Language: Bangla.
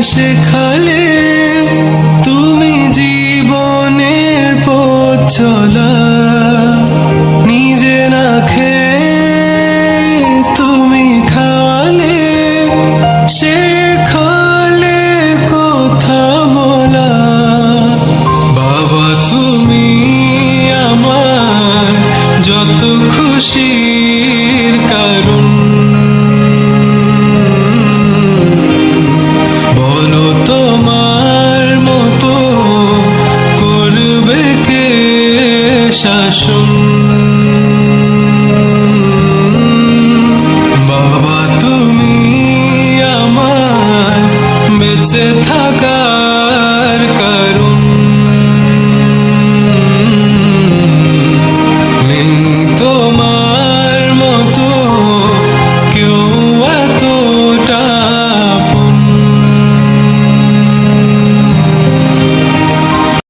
শেখালে তুমি জীবনের পথ চলা, নিজে না খেয়ে তুমি খাওয়ালে, শেখালে কথা বলা। বাবা তুমি আমার যত খুশির কারণ, বলো তোমার মতো করবে কে শাসন। বাবা তুমি আমার বেঁচে